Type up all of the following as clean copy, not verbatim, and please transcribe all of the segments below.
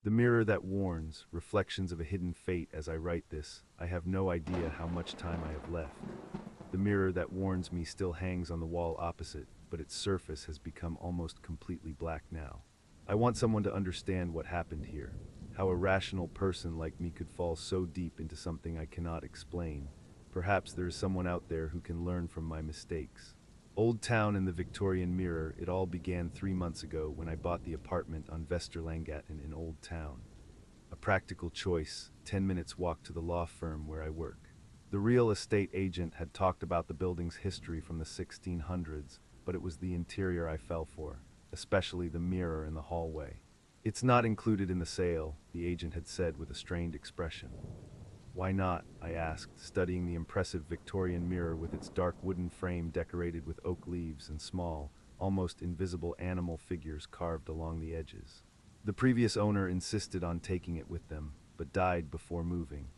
The mirror that warns, reflections of a hidden fate as I write this. I have no idea how much time I have left. The mirror that warns me still hangs on the wall opposite, but its surface has become almost completely black now. I want someone to understand what happened here, how a rational person like me could fall so deep into something I cannot explain. Perhaps there is someone out there who can learn from my mistakes. Old Town and the Victorian Mirror. It all began 3 months ago when I bought the apartment on Vesterlangaten in Old Town. A practical choice, 10 minutes walk to the law firm where I work. The real estate agent had talked about the building's history from the 1600s, but it was the interior I fell for, especially the mirror in the hallway. "It's not included in the sale," the agent had said with a strained expression. "Why not?" I asked, studying the impressive Victorian mirror with its dark wooden frame decorated with oak leaves and small, almost invisible animal figures carved along the edges. The previous owner insisted on taking it with them, but died before moving.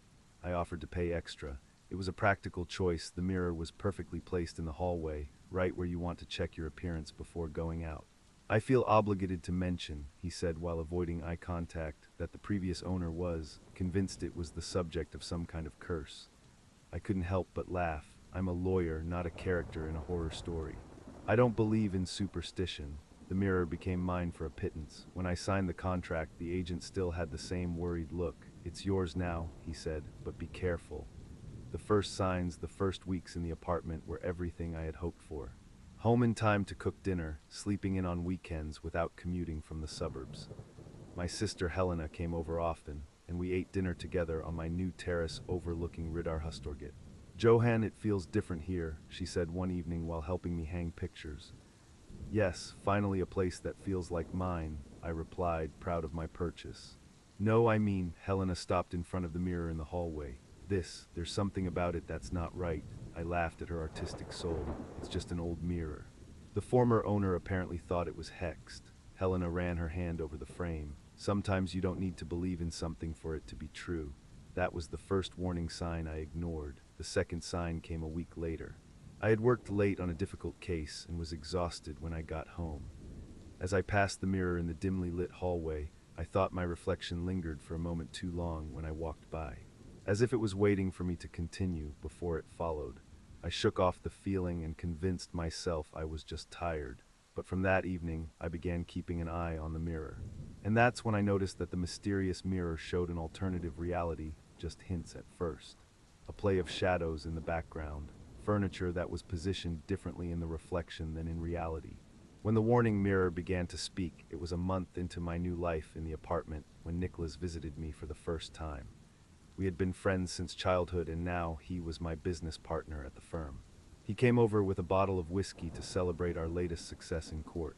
I offered to pay extra. It was a practical choice. The mirror was perfectly placed in the hallway, right where you want to check your appearance before going out. "I feel obligated to mention," he said while avoiding eye contact, "that the previous owner was convinced it was the subject of some kind of curse." I couldn't help but laugh. I'm a lawyer, not a character in a horror story. I don't believe in superstition. The mirror became mine for a pittance. When I signed the contract, the agent still had the same worried look. "It's yours now," he said, "but be careful." The first signs, the first weeks in the apartment were everything I had hoped for. Home in time to cook dinner, sleeping in on weekends without commuting from the suburbs. My sister Helena came over often, and we ate dinner together on my new terrace overlooking Riddarhustorget. "Johan, it feels different here," she said one evening while helping me hang pictures. "Yes, finally a place that feels like mine," I replied, proud of my purchase. "No, I mean," Helena stopped in front of the mirror in the hallway. There's something about it that's not right." I laughed at her artistic soul. "It's just an old mirror." The former owner apparently thought it was hexed. Helena ran her hand over the frame. "Sometimes you don't need to believe in something for it to be true." That was the first warning sign I ignored. The second sign came a week later. I had worked late on a difficult case and was exhausted when I got home. As I passed the mirror in the dimly lit hallway, I thought my reflection lingered for a moment too long when I walked by, as if it was waiting for me to continue before it followed. I shook off the feeling and convinced myself I was just tired. But from that evening, I began keeping an eye on the mirror. And that's when I noticed that the mysterious mirror showed an alternative reality, just hints at first. A play of shadows in the background, furniture that was positioned differently in the reflection than in reality. When the warning mirror began to speak, it was a month into my new life in the apartment when Niklas visited me for the first time. We had been friends since childhood, and now he was my business partner at the firm. He came over with a bottle of whiskey to celebrate our latest success in court.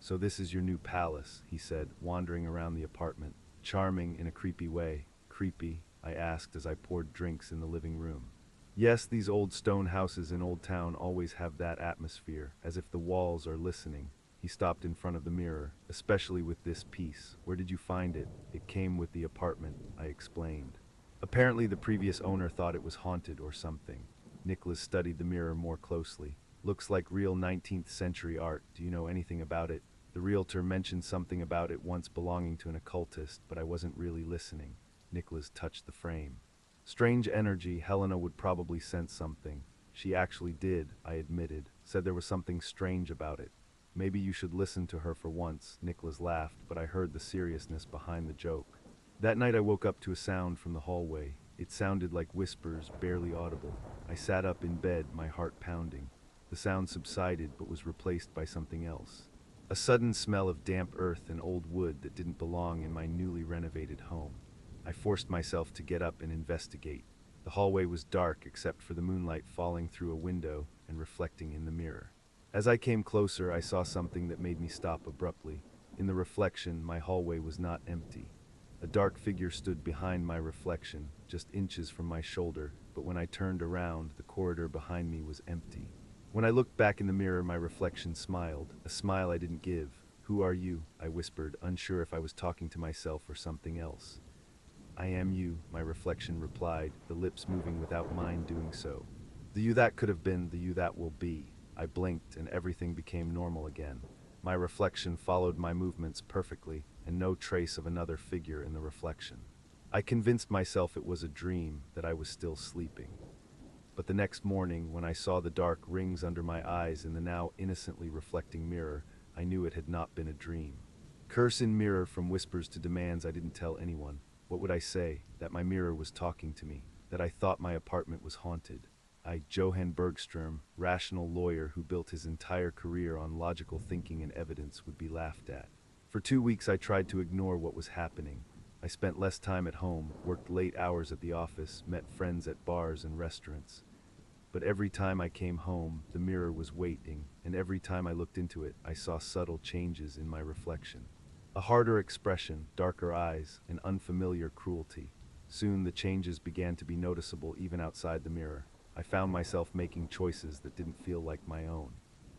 "So this is your new palace," he said, wandering around the apartment. "Charming in a creepy way." "Creepy?" I asked as I poured drinks in the living room. "Yes, these old stone houses in Old Town always have that atmosphere, as if the walls are listening." He stopped in front of the mirror. "Especially with this piece. Where did you find it?" "It came with the apartment," I explained. Apparently the previous owner thought it was haunted or something. Niklas studied the mirror more closely. "Looks like real 19th century art. Do you know anything about it?" The realtor mentioned something about it once belonging to an occultist, but I wasn't really listening. Niklas touched the frame. "Strange energy. Helena would probably sense something." "She actually did," I admitted. "Said there was something strange about it." "Maybe you should listen to her for once." Niklas laughed, but I heard the seriousness behind the joke. That night I woke up to a sound from the hallway. It sounded like whispers, barely audible. I sat up in bed, my heart pounding. The sound subsided, but was replaced by something else. A sudden smell of damp earth and old wood that didn't belong in my newly renovated home. I forced myself to get up and investigate. The hallway was dark except for the moonlight falling through a window and reflecting in the mirror. As I came closer, I saw something that made me stop abruptly. In the reflection, my hallway was not empty. A dark figure stood behind my reflection, just inches from my shoulder, but when I turned around, the corridor behind me was empty. When I looked back in the mirror, my reflection smiled, a smile I didn't give. "Who are you?" I whispered, unsure if I was talking to myself or something else. "I am you," my reflection replied, the lips moving without mine doing so. "The you that could have been, the you that will be." I blinked and everything became normal again. My reflection followed my movements perfectly, and no trace of another figure in the reflection. I convinced myself it was a dream, that I was still sleeping. But the next morning, when I saw the dark rings under my eyes in the now innocently reflecting mirror, I knew it had not been a dream. Curse in mirror, from whispers to demands I didn't tell anyone. What would I say? That my mirror was talking to me, that I thought my apartment was haunted. I, Johann Bergstrom, rational lawyer who built his entire career on logical thinking and evidence, would be laughed at. For 2 weeks I tried to ignore what was happening. I spent less time at home, worked late hours at the office, met friends at bars and restaurants. But every time I came home, the mirror was waiting, and every time I looked into it, I saw subtle changes in my reflection. A harder expression, darker eyes, and unfamiliar cruelty. Soon the changes began to be noticeable even outside the mirror. I found myself making choices that didn't feel like my own.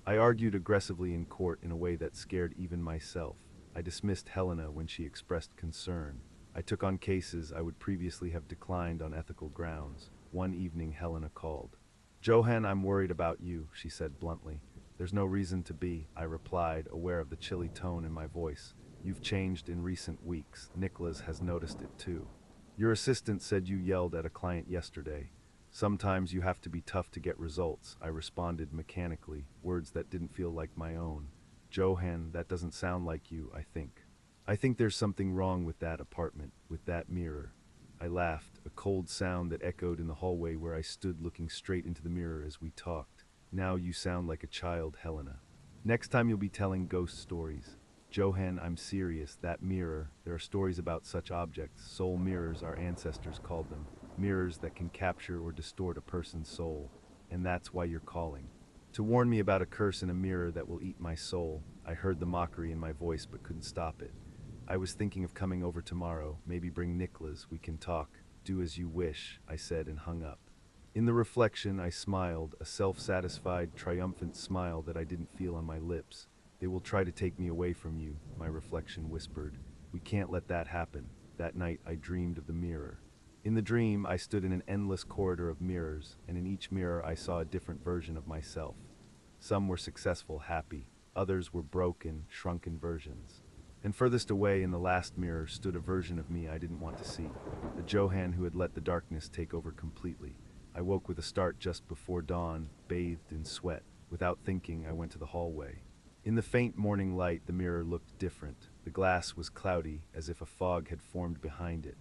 I argued aggressively in court in a way that scared even myself. I dismissed Helena when she expressed concern. I took on cases I would previously have declined on ethical grounds. One evening, Helena called. "Johann, I'm worried about you," she said bluntly. "There's no reason to be," I replied, aware of the chilly tone in my voice. "You've changed in recent weeks. Niklas has noticed it too. Your assistant said you yelled at a client yesterday. Sometimes you have to be tough to get results," I responded mechanically, words that didn't feel like my own. "Johann, that doesn't sound like you, I think. I think there's something wrong with that apartment, with that mirror." I laughed, a cold sound that echoed in the hallway where I stood looking straight into the mirror as we talked. "Now you sound like a child, Helena. Next time you'll be telling ghost stories." "Johann, I'm serious. That mirror, there are stories about such objects, soul mirrors our ancestors called them. Mirrors that can capture or distort a person's soul. And that's why you're calling. To warn me about a curse in a mirror that will eat my soul." I heard the mockery in my voice but couldn't stop it. "I was thinking of coming over tomorrow, maybe bring Niklas, we can talk." "Do as you wish," I said and hung up. In the reflection, I smiled, a self-satisfied, triumphant smile that I didn't feel on my lips. "They will try to take me away from you," my reflection whispered. "We can't let that happen." That night, I dreamed of the mirror. In the dream, I stood in an endless corridor of mirrors, and in each mirror I saw a different version of myself. Some were successful, happy. Others were broken, shrunken versions. And furthest away in the last mirror stood a version of me I didn't want to see, the Johann who had let the darkness take over completely. I woke with a start just before dawn, bathed in sweat. Without thinking, I went to the hallway. In the faint morning light, the mirror looked different. The glass was cloudy, as if a fog had formed behind it.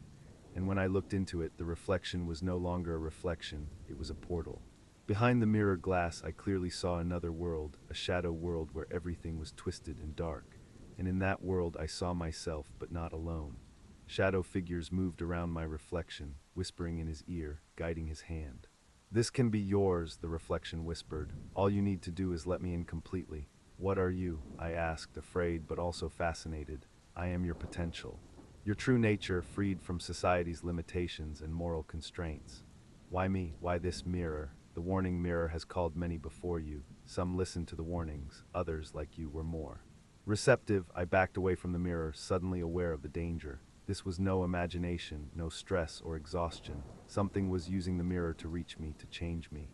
And when I looked into it, the reflection was no longer a reflection, it was a portal. Behind the mirror glass, I clearly saw another world, a shadow world where everything was twisted and dark. And in that world I saw myself, but not alone. Shadow figures moved around my reflection, whispering in his ear, guiding his hand. "This can be yours," the reflection whispered. "All you need to do is let me in completely." "What are you?" I asked, afraid but also fascinated. "I am your potential. Your true nature, freed from society's limitations and moral constraints." "Why me? Why this mirror? The warning mirror has called many before you. Some listened to the warnings, others, like you, were more receptive." I backed away from the mirror, suddenly aware of the danger. This was no imagination, no stress or exhaustion. Something was using the mirror to reach me, to change me.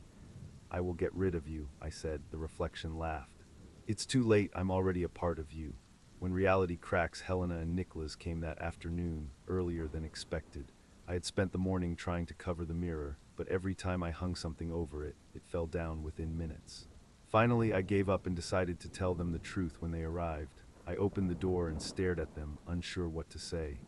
"I will get rid of you," I said. The reflection laughed. "It's too late, I'm already a part of you." When reality cracks, Helena and Niklas came that afternoon, earlier than expected. I had spent the morning trying to cover the mirror, but every time I hung something over it, it fell down within minutes. Finally, I gave up and decided to tell them the truth when they arrived. I opened the door and stared at them, unsure what to say.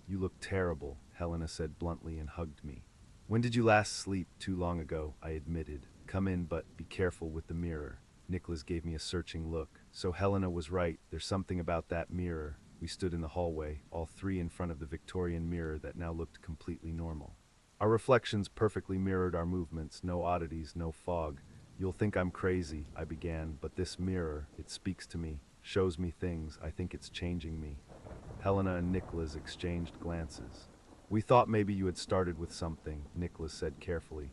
"You look terrible," Helena said bluntly and hugged me. "When did you last sleep?" "Too long ago," I admitted. "Come in, but be careful with the mirror." Niklas gave me a searching look. So Helena was right, there's something about that mirror. We stood in the hallway, all three in front of the Victorian mirror that now looked completely normal. Our reflections perfectly mirrored our movements, no oddities, no fog. "You'll think I'm crazy," I began, "but this mirror, it speaks to me, shows me things. I think it's changing me." Helena and Niklas exchanged glances. "We thought maybe you had started with something," Niklas said carefully.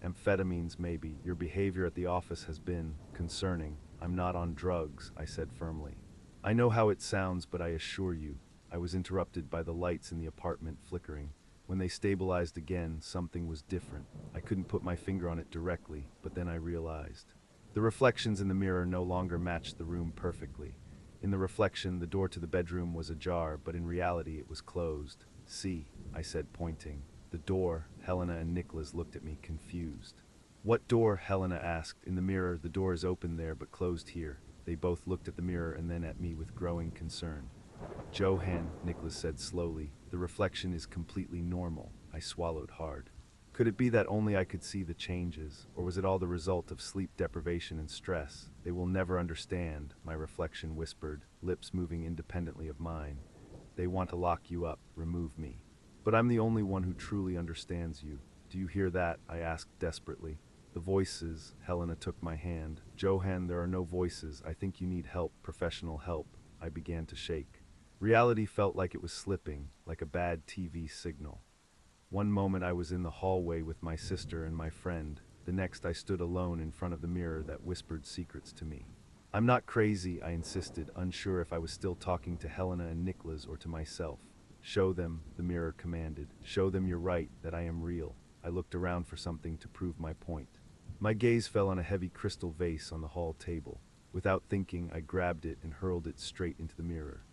"Amphetamines, maybe. Your behavior at the office has been concerning." "I'm not on drugs," I said firmly. "I know how it sounds, but I assure you." I was interrupted by the lights in the apartment flickering. When they stabilized again, something was different. I couldn't put my finger on it directly, but then I realized. The reflections in the mirror no longer matched the room perfectly. In the reflection, the door to the bedroom was ajar, but in reality it was closed. "See," I said, pointing. "The door." Helena and Niklas looked at me, confused. "What door?" Helena asked. "In the mirror. The door is open there, but closed here." They both looked at the mirror and then at me with growing concern. "Johan," Niklas said slowly, "the reflection is completely normal." I swallowed hard. Could it be that only I could see the changes, or was it all the result of sleep deprivation and stress? "They will never understand," my reflection whispered, lips moving independently of mine. "They want to lock you up, remove me. But I'm the only one who truly understands you. Do you hear that?" I asked desperately. "The voices," Helena took my hand. "Johan, there are no voices. I think you need help, professional help." I began to shake. Reality felt like it was slipping, like a bad TV signal. One moment I was in the hallway with my sister and my friend. The next I stood alone in front of the mirror that whispered secrets to me. "I'm not crazy," I insisted, unsure if I was still talking to Helena and Niklas or to myself. "Show them," the mirror commanded. "Show them you're right, that I am real." I looked around for something to prove my point. My gaze fell on a heavy crystal vase on the hall table. Without thinking, I grabbed it and hurled it straight into the mirror.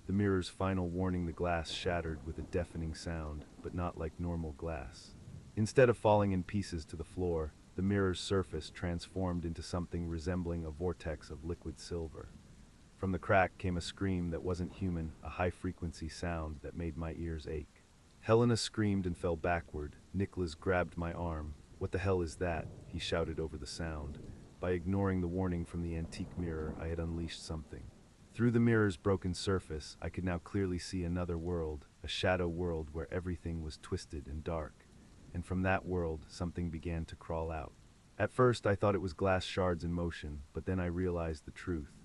The mirror's final warning, the glass shattered with a deafening sound, but not like normal glass. Instead of falling in pieces to the floor, the mirror's surface transformed into something resembling a vortex of liquid silver. From the crack came a scream that wasn't human, a high-frequency sound that made my ears ache. Helena screamed and fell backward. Niklas grabbed my arm. "What the hell is that?" he shouted over the sound. By ignoring the warning from the antique mirror, I had unleashed something. Through the mirror's broken surface, I could now clearly see another world, a shadow world where everything was twisted and dark. And from that world, something began to crawl out. At first, I thought it was glass shards in motion, but then I realized the truth.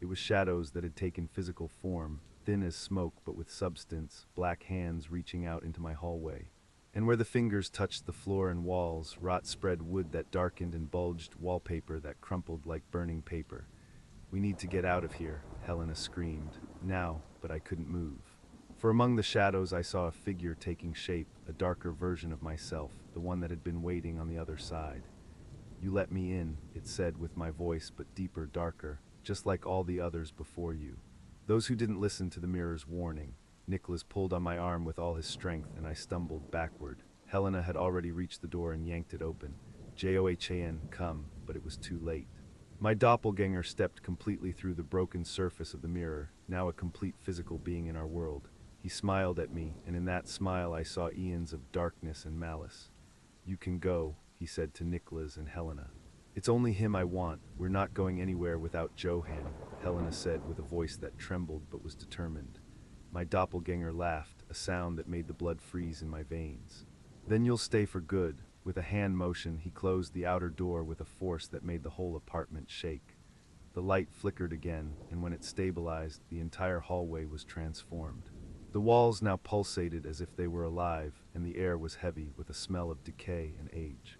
It was shadows that had taken physical form, thin as smoke but with substance, black hands reaching out into my hallway. And where the fingers touched the floor and walls, rot spread wood that darkened and bulged, wallpaper that crumpled like burning paper. "We need to get out of here," Helena screamed. Now, but I couldn't move. For among the shadows I saw a figure taking shape, a darker version of myself, the one that had been waiting on the other side. "You let me in," it said with my voice, but deeper, darker, "just like all the others before you." Those who didn't listen to the mirror's warning. Niklas pulled on my arm with all his strength, and I stumbled backward. Helena had already reached the door and yanked it open. "Johan, come," but it was too late. My doppelganger stepped completely through the broken surface of the mirror, now a complete physical being in our world. He smiled at me, and in that smile I saw eons of darkness and malice. "You can go," he said to Niklas and Helena. "It's only him I want. We're not going anywhere without Johan," Helena said with a voice that trembled but was determined. My doppelganger laughed, a sound that made the blood freeze in my veins. "Then you'll stay for good." With a hand motion, he closed the outer door with a force that made the whole apartment shake. The light flickered again, and when it stabilized, the entire hallway was transformed. The walls now pulsated as if they were alive, and the air was heavy with a smell of decay and age.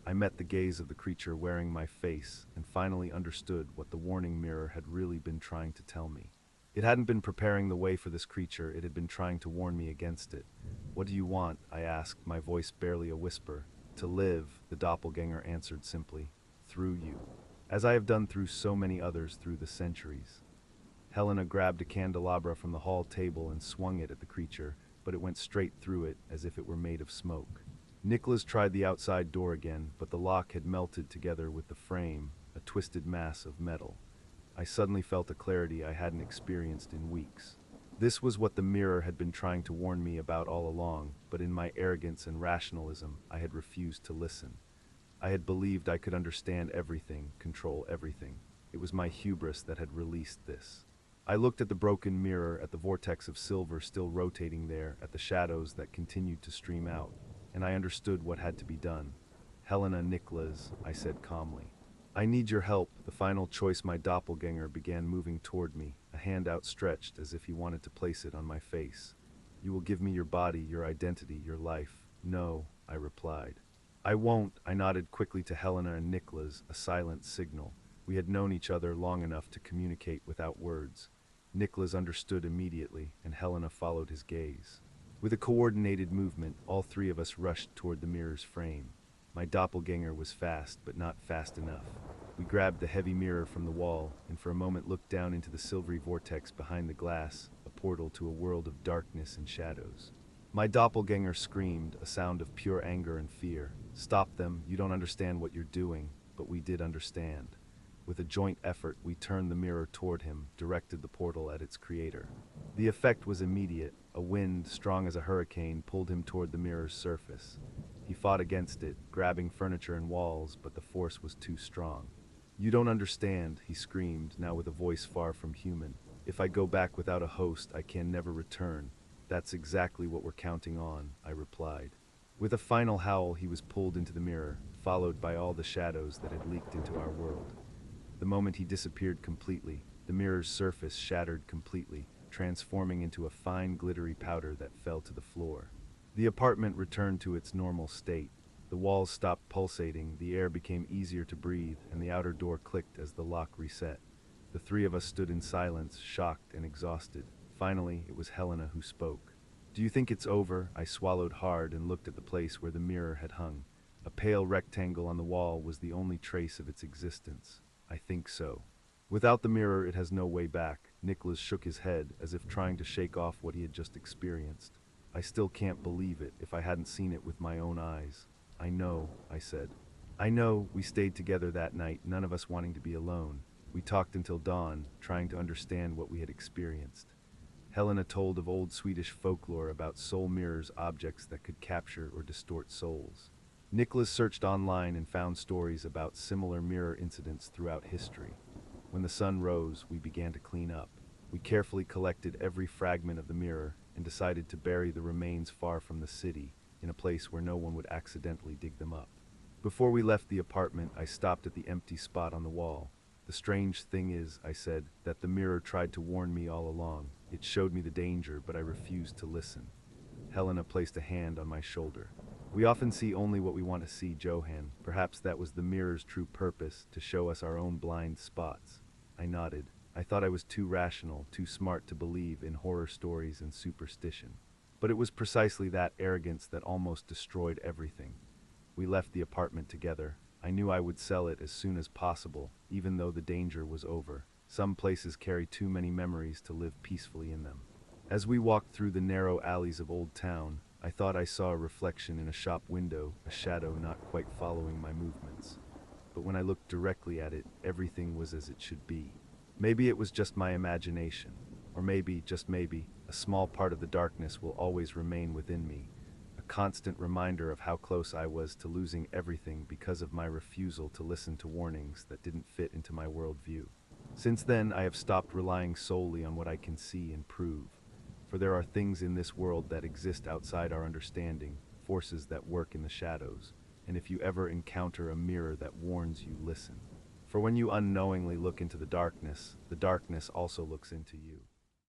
I met the gaze of the creature wearing my face, and finally understood what the warning mirror had really been trying to tell me. It hadn't been preparing the way for this creature, it had been trying to warn me against it. "What do you want?" I asked, my voice barely a whisper. "To live," the doppelganger answered simply. "Through you. As I have done through so many others through the centuries." Helena grabbed a candelabra from the hall table and swung it at the creature, but it went straight through it as if it were made of smoke. Niklas tried the outside door again, but the lock had melted together with the frame, a twisted mass of metal. I suddenly felt a clarity I hadn't experienced in weeks. This was what the mirror had been trying to warn me about all along, but in my arrogance and rationalism, I had refused to listen. I had believed I could understand everything, control everything. It was my hubris that had released this. I looked at the broken mirror, at the vortex of silver still rotating there, at the shadows that continued to stream out, and I understood what had to be done. "Helena, Niklas," I said calmly. "I need your help." The final choice, my doppelganger began moving toward me, a hand outstretched as if he wanted to place it on my face. "You will give me your body, your identity, your life." "No," I replied. "I won't." I nodded quickly to Helena and Niklas, a silent signal. We had known each other long enough to communicate without words. Niklas understood immediately, and Helena followed his gaze. With a coordinated movement, all three of us rushed toward the mirror's frame. My doppelganger was fast, but not fast enough. We grabbed the heavy mirror from the wall, and for a moment looked down into the silvery vortex behind the glass, a portal to a world of darkness and shadows. My doppelganger screamed, a sound of pure anger and fear. "Stop them, you don't understand what you're doing." But we did understand. With a joint effort, we turned the mirror toward him, directed the portal at its creator. The effect was immediate. A wind, strong as a hurricane, pulled him toward the mirror's surface. He fought against it, grabbing furniture and walls, but the force was too strong. "You don't understand," he screamed, now with a voice far from human. "If I go back without a host, I can never return." "That's exactly what we're counting on," I replied. With a final howl, he was pulled into the mirror, followed by all the shadows that had leaked into our world. The moment he disappeared completely, the mirror's surface shattered completely, transforming into a fine glittery powder that fell to the floor. The apartment returned to its normal state. The walls stopped pulsating, the air became easier to breathe, and the outer door clicked as the lock reset. The three of us stood in silence, shocked and exhausted. Finally, it was Helena who spoke. "Do you think it's over?" I swallowed hard and looked at the place where the mirror had hung. A pale rectangle on the wall was the only trace of its existence. "I think so. Without the mirror, it has no way back." Niklas shook his head, as if trying to shake off what he had just experienced. "I still can't believe it, if I hadn't seen it with my own eyes." "I know," I said. "I know." We stayed together that night, none of us wanting to be alone. We talked until dawn, trying to understand what we had experienced. Helena told of old Swedish folklore about soul mirrors, objects that could capture or distort souls. Niklas searched online and found stories about similar mirror incidents throughout history. When the sun rose, we began to clean up. We carefully collected every fragment of the mirror and decided to bury the remains far from the city, in a place where no one would accidentally dig them up. Before we left the apartment, I stopped at the empty spot on the wall. "The strange thing is," I said, "that the mirror tried to warn me all along. It showed me the danger, but I refused to listen." Helena placed a hand on my shoulder. "We often see only what we want to see, Johan. Perhaps that was the mirror's true purpose, to show us our own blind spots." I nodded. I thought I was too rational, too smart to believe in horror stories and superstition. But it was precisely that arrogance that almost destroyed everything. We left the apartment together. I knew I would sell it as soon as possible, even though the danger was over. Some places carry too many memories to live peacefully in them. As we walked through the narrow alleys of Old Town, I thought I saw a reflection in a shop window, a shadow not quite following my movements. But when I looked directly at it, everything was as it should be. Maybe it was just my imagination, or maybe, just maybe, a small part of the darkness will always remain within me, a constant reminder of how close I was to losing everything because of my refusal to listen to warnings that didn't fit into my worldview. Since then, I have stopped relying solely on what I can see and prove. For there are things in this world that exist outside our understanding, forces that work in the shadows, and if you ever encounter a mirror that warns you, listen. For when you unknowingly look into the darkness also looks into you.